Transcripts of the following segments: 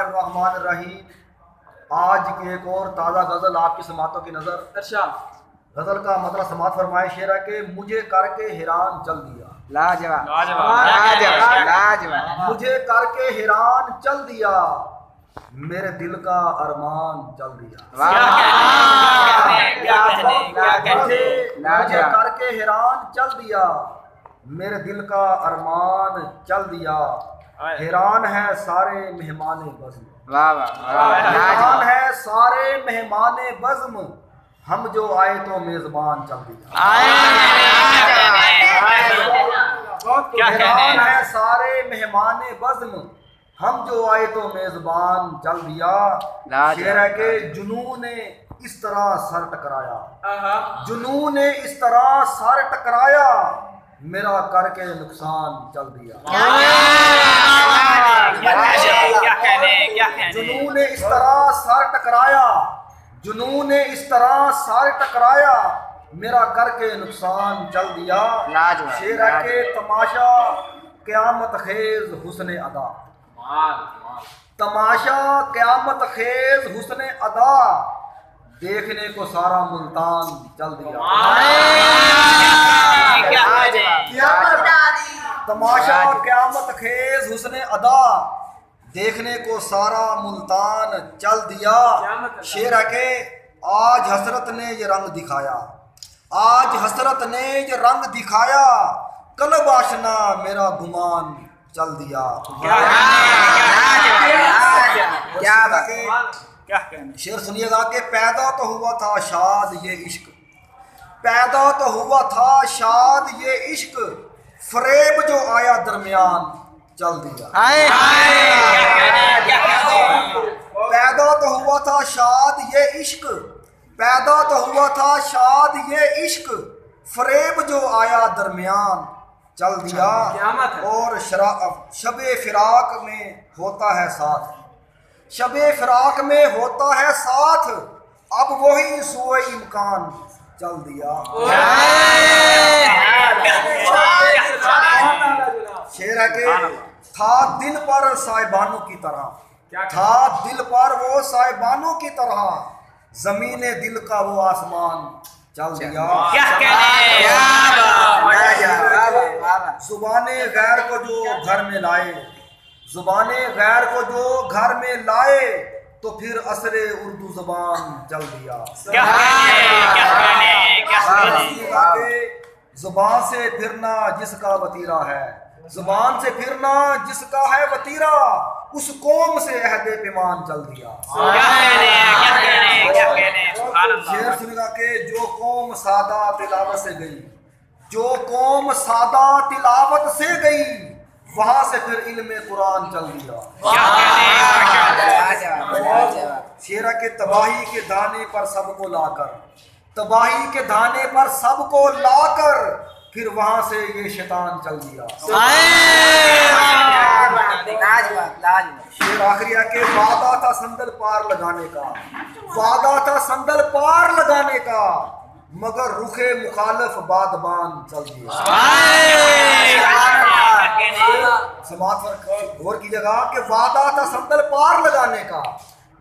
الرحمن الرحیم، آج کی ایک اور تازہ غزل آپ کی سماعتوں کی نظر۔ غزل کا مطلب سماعت فرمائے شعر ہے کہ مجھے کر کے حیران چل دیا، لاجواب مجھے کر کے حیران چل دیا، میرے دل کا ارمان چل دیا، مجھے کر کے حیران چل دیا، میرے دل کا ارمان چل دیا، حیران ہے سارے مہمان بزم، حیران ہے سارے مہمان بزم، ہم جو آئے تو میزبان چل دیا، حیران ہے سارے مہمان بزم، ہم جو آئے تو میزبان چل دیا۔ شعر ہے کہ جنون نے اس طرح سر ٹکرایا، جنون نے اس طرح سر ٹکرایا، میرا کر کے نقصان چل دیا، جنون نے اس طرح سر ٹکرایا، جنون نے اس طرح سر ٹکرایا، میرا کر کے نقصان چل دیا۔ شعر ہے کہ تماشا قیامت خیز حسن ادا، تماشا قیامت خیز حسن ادا، دیکھنے کو سارا ملتان چل دیا، تماشا قیامت خیز حسن ادا، دیکھنے کو سارا ملتان چل دیا۔ شعر ہے کہ آج حسرت نے یہ رنگ دکھایا، آج حسرت نے یہ رنگ دکھایا، قلب آشنا میرا گمان چل دیا۔ شعر سنیے گا کہ پیدا تو ہوا تھا شاد یہ عشق، پیدا تو ہوا تھا شاد یہ عشق، فریب جو آیا درمیان چل دیا، پیدا تو ہوا تھا شاد یہ عشق، پیدا تو ہوا تھا شاد یہ عشق، فریب جو آیا درمیان چل دیا۔ اور شب فراق میں ہوتا ہے ساتھ، شب فراق میں ہوتا ہے ساتھ، اب وہی سوئے امکان چل دیا۔ شعر ہے کہ تھا دل پر صاحبانوں کی طرح، تھا دل پر وہ صاحبانوں کی طرح، زمین دل کا وہ آسمان چل دیا۔ زبان غیر کو جو گھر میں لائے، زبان غیر کو جو گھر میں لائے، تو پھر اثر اردو زبان چل دیا۔ زبان سے پھرنا جس کا وتیرہ ہے، زبان سے پھرنا جس کا ہے وتیرہ، اس قوم سے عہد پیمان چل دیا۔ شعر سنے گا کہ جو قوم سادہ تلاوت سے گئی، جو قوم سادہ تلاوت سے گئی، وہاں سے پھر علم قرآن چل دیا۔ شعر کے تباہی کے دانے پر سب کو لا کر، تباہی کے دانے پر سب کو لا کر، پھر وہاں سے یہ شیطان چل دیا۔ شعر آخری ہے کہ وعدہ تھا سندل پار لگانے کا، وعدہ تھا سندل پار لگانے کا، مگر رخ مخالف بادبان چل دیا۔ سماعت پر غور کیجیے گا کہ وعدہ تھا سندل پار لگانے کا،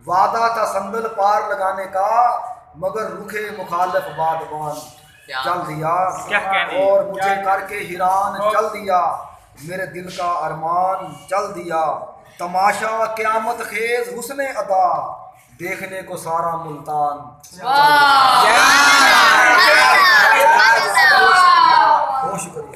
وعدہ تھا سندل پار لگانے کا، مگر رخ مخالف بادبان چل دیا۔ اور مجھے کر کے حیران چل دیا، میرے دل کا ارمان چل دیا، تماشا قیامت خیز حسن ادا، دیکھنے کو سارا ملتان چل دیا۔